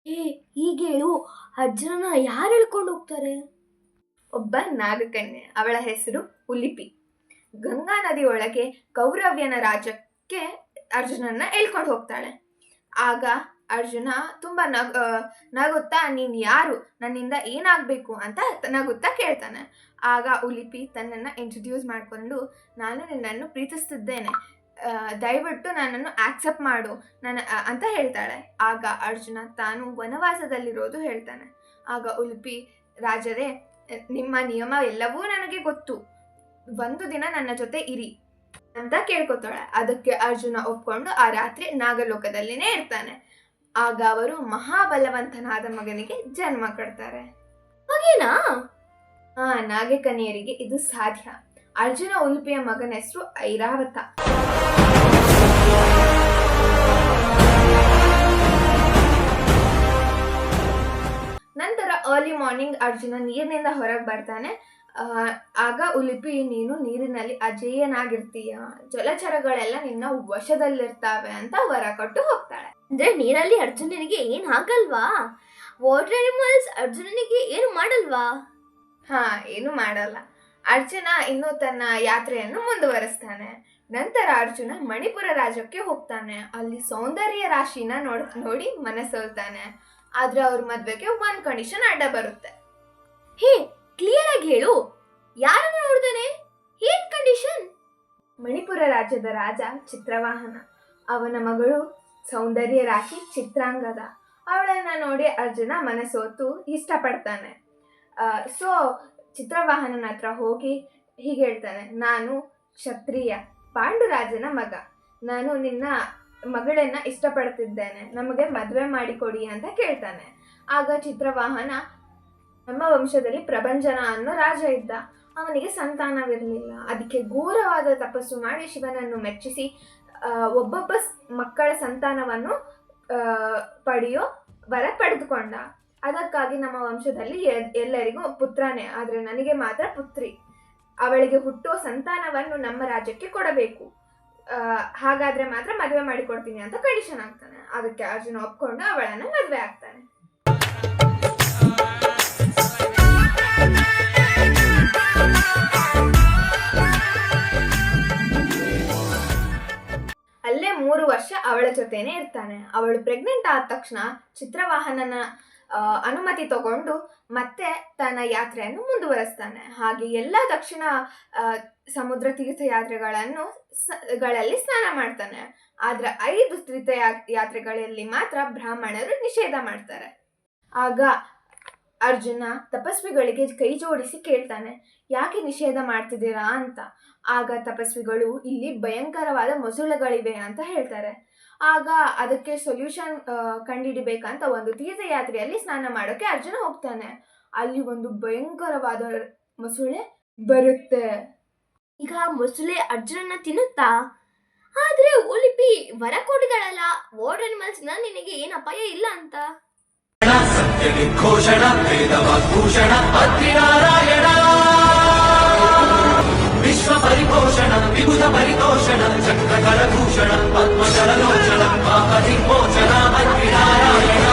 ಏ ಹೀಗೇಳು, ಅಜ್ಜನ ಯಾರು ಹೇಳ್ಕೊಂಡು ಹೋಗ್ತಾರೆ? ಒಬ್ಬ ನಾಗಕನ್ಯೆ, ಅವಳ ಹೆಸರು ಉಲಿಪಿ. ಗಂಗಾ ನದಿ ಒಳಗೆ ಕೌರವ್ಯನ ರಾಜ್ಯಕ್ಕೆ ಅರ್ಜುನನ್ನ ಎಳ್ಕೊಂಡು ಹೋಗ್ತಾಳೆ. ಆಗ ಅರ್ಜುನ ತುಂಬಾ ನಗುತ್ತಾ ನೀನ್ ಯಾರು, ನನ್ನಿಂದ ಏನಾಗಬೇಕು ಅಂತ ನಗುತ್ತಾ ಕೇಳ್ತಾನೆ. ಆಗ ಉಲಿಪಿ ತನ್ನನ್ನು ಇಂಟ್ರೊಡ್ಯೂಸ್ ಮಾಡಿಕೊಂಡು, ನಾನು ನಿನ್ನನ್ನು ಪ್ರೀತಿಸ್ತಿದ್ದೇನೆ, ದಯವಿಟ್ಟು ನನ್ನನ್ನು ಆಕ್ಸೆಪ್ಟ್ ಮಾಡು ಅಂತ ಹೇಳ್ತಾಳೆ. ಆಗ ಅರ್ಜುನ ತಾನು ವನವಾಸದಲ್ಲಿರೋದು ಹೇಳ್ತಾನೆ. ಆಗ ಉಲಿಪಿ, ರಾಜರೇ, ನಿಮ್ಮ ನಿಯಮ ಎಲ್ಲವೂ ನನಗೆ ಗೊತ್ತು, ಒಂದು ದಿನ ನನ್ನ ಜೊತೆ ಇರಿ ಅಂತ ಕೇಳ್ಕೊತಾಳೆ. ಅದಕ್ಕೆ ಅರ್ಜುನ ಒಪ್ಕೊಂಡು ಆ ರಾತ್ರಿ ನಾಗಲೋಕದಲ್ಲಿನೇ ಇರ್ತಾನೆ. ಆಗ ಅವರು ಮಹಾಬಲವಂತನಾದ ಮಗನಿಗೆ ಜನ್ಮ ಕೊಡ್ತಾರೆ. ಹಾಗೇನಾ? ನಾಗಕನ್ಯರಿಗೆ ಇದು ಸಾಧ್ಯ. ಅರ್ಜುನ ಉಲುಪಿಯ ಮಗನ ಹೆಸರು ಐರಾವತ. ನಂತರ ಅರ್ಲಿ ಮಾರ್ನಿಂಗ್ ಅರ್ಜುನ ನೀರಿನಿಂದ ಹೊರಗೆ ಬರ್ತಾನೆ. ಆಗ ಉಲಿಪಿ, ನೀನು ನೀರಿನಲ್ಲಿ ಅಜೇಯನಾಗಿರ್ತೀಯ, ಜಲಚರಗಳೆಲ್ಲ ನಿನ್ನ ವಶದಲ್ಲಿರ್ತಾವೆ ಅಂತ ವರ ಕೊಟ್ಟು ಹೋಗ್ತಾಳೆ. ಅಂದ್ರೆ ನೀರಲ್ಲಿ ಅರ್ಜುನನಿಗೆ ಏನ್ ಆಗಲ್ವಾ? ವಾಟರ್ ಅನಿಮಲ್ಸ್ ಅರ್ಜುನನಿಗೆ ಏನು ಮಾಡಲ್ವಾ? ಏನು ಮಾಡಲ್ಲ. ಅರ್ಜುನ ಇನ್ನು ತನ್ನ ಯಾತ್ರೆಯನ್ನು ಮುಂದುವರಿಸ್ತಾನೆ. ನಂತರ ಅರ್ಜುನ ಮಣಿಪುರ ರಾಜ್ಯಕ್ಕೆ ಹೋಗ್ತಾನೆ. ಅಲ್ಲಿ ಸೌಂದರ್ಯ ರಾಶಿನ ನೋಡಿ ಮನಸೋಲ್ತಾನೆ. ಆದ್ರೆ ಅವ್ರ ಮದ್ವೆಗೆ ಒಂದ್ ಕಂಡೀಷನ್ ಅಡ್ಡ ಬರುತ್ತೆ. ಹೇ, ಕ್ಲಿಯರ್ ಆಗಿ ಹೇಳು, ಯಾರನ್ನ ನೋಡ್ತಾನೆ? ಏನ್ ಕಂಡೀಷನ್? ಮಣಿಪುರ ರಾಜ್ಯದ ರಾಜ ಚಿತ್ರವಾಹನ, ಅವನ ಮಗಳು ಸೌಂದರ್ಯ ರಾಶಿ ಚಿತ್ರಾಂಗದ. ಅವಳನ್ನ ನೋಡಿ ಅರ್ಜುನ ಮನಸೋತು ಇಷ್ಟಪಡ್ತಾನೆ. ಸೊ ಚಿತ್ರವಾಹನನ ಹತ್ರ ಹೋಗಿ ಹೀಗೆ ಹೇಳ್ತಾನೆ, ನಾನು ಕ್ಷತ್ರಿಯ, ಪಾಂಡುರಾಜನ ಮಗ, ನಾನು ನಿನ್ನ ಮಗಳನ್ನ ಇಷ್ಟಪಡ್ತಿದ್ದೇನೆ, ನಮಗೆ ಮದುವೆ ಮಾಡಿಕೊಡಿ ಅಂತ ಕೇಳ್ತಾನೆ. ಆಗ ಚಿತ್ರವಾಹನ, ನಮ್ಮ ವಂಶದಲ್ಲಿ ಪ್ರಭಂಜನ ಅನ್ನೋ ರಾಜ ಇದ್ದ, ಅವನಿಗೆ ಸಂತಾನವಿರಲಿಲ್ಲ. ಅದಕ್ಕೆ ಘೋರವಾದ ತಪಸ್ಸು ಮಾಡಿ ಶಿವನನ್ನು ಮೆಚ್ಚಿಸಿ ಒಬ್ಬೊಬ್ಬ ಮಕ್ಕಳ ಸಂತಾನವನ್ನು ಪಡೆಯೋ ವರ ಪಡೆದುಕೊಂಡ. ಅದಕ್ಕಾಗಿ ನಮ್ಮ ವಂಶದಲ್ಲಿ ಎಲ್ಲರಿಗೂ ಪುತ್ರನೇ, ಆದರೆ ನನಗೆ ಮಾತ್ರ ಪುತ್ರಿ. ಅವಳಿಗೆ ಹುಟ್ಟುವ ಸಂತಾನವನ್ನು ನಮ್ಮ ರಾಜ್ಯಕ್ಕೆ ಕೊಡಬೇಕು, ಹಾಗಾದ್ರೆ ಮಾತ್ರ ಮದುವೆ ಮಾಡಿಕೊಡ್ತೀನಿ ಅಂತ ಕಂಡೀಷನ್ ಆಗ್ತಾನೆ. ಅದಕ್ಕೆ ಅರ್ಜುನ ಒಪ್ಕೊಂಡು ಅವಳನ್ನು ಮದುವೆ ಆಗ್ತಾನೆ. ಅಲ್ಲೇ 3 ವರ್ಷ ಅವಳ ಜೊತೆನೆ ಇರ್ತಾನೆ. ಅವಳು ಪ್ರೆಗ್ನೆಂಟ್ ಆದ ತಕ್ಷಣ ಚಿತ್ರವಾಹನನ ಅನುಮತಿ ತಗೊಂಡು ಮತ್ತೆ ತನ್ನ ಯಾತ್ರೆಯನ್ನು ಮುಂದುವರಿಸ್ತಾನೆ. ಹಾಗೆ ಎಲ್ಲ ದಕ್ಷಿಣ ಸಮುದ್ರ ತೀರ್ಥಯಾತ್ರೆಗಳಲ್ಲಿ ಸ್ನಾನ ಮಾಡ್ತಾನೆ. ಆದ್ರೆ 5 ತೀರ್ಥಯಾತ್ರೆಗಳಲ್ಲಿ ಮಾತ್ರ ಬ್ರಾಹ್ಮಣರು ನಿಷೇಧ ಮಾಡ್ತಾರೆ. ಆಗ ಅರ್ಜುನ ತಪಸ್ವಿಗಳಿಗೆ ಕೈ ಜೋಡಿಸಿ ಕೇಳ್ತಾನೆ, ಯಾಕೆ ನಿಷೇಧ ಮಾಡ್ತಿದ್ದೀರಾ ಅಂತ. ಆಗ ತಪಸ್ವಿಗಳು, ಇಲ್ಲಿ ಭಯಂಕರವಾದ ಮೊಸಳೆಗಳಿವೆ ಅಂತ ಹೇಳ್ತಾರೆ. ಆಗ ಅದಕ್ಕೆ ಸೊಲ್ಯೂಷನ್ ಕಂಡುಹಿಡಿಬೇಕಂತ ಒಂದು ತೀರ್ಥಯಾತ್ರೆಯಲ್ಲಿ ಸ್ನಾನ ಮಾಡೋಕೆ ಅರ್ಜುನ ಹೋಗ್ತಾನೆ. ಅಲ್ಲಿ ಒಂದು ಭಯಂಕರವಾದ ಮೊಸಳೆ ಬರುತ್ತೆ. ಈಗ ಮೊಸಳೆ ಅರ್ಜುನನ್ನ ತಿನ್ನುತ್ತಾ? ಆದ್ರೆ ಉಲಿಪಿ ವರ ಕೊಟ್ಟಿದ್ದಾಳಲ್ಲ, ವಾಟರ್ ಅನಿಮಲ್ಸ್ ನಿನಗೆ ಏನ್ ಅಪಾಯ ಇಲ್ಲ ಅಂತ. ಘೋಷಣ ವೇದವಾಗ್ಭೂಷಣ ಅದ್ರಿನಾರಾಯಣ ವಿಶ್ವ ಪರಿಪೋಷಣ ವಿಭುಧ ಪರಿತೋಷಣ ಚಕ್ರಕರ ಭೂಷಣ ಪದ್ಮಕರ ಲೋಚನ ಪಾಪರಿಮೋಚನ ಅದ್ರಿನಾರಾಯಣ.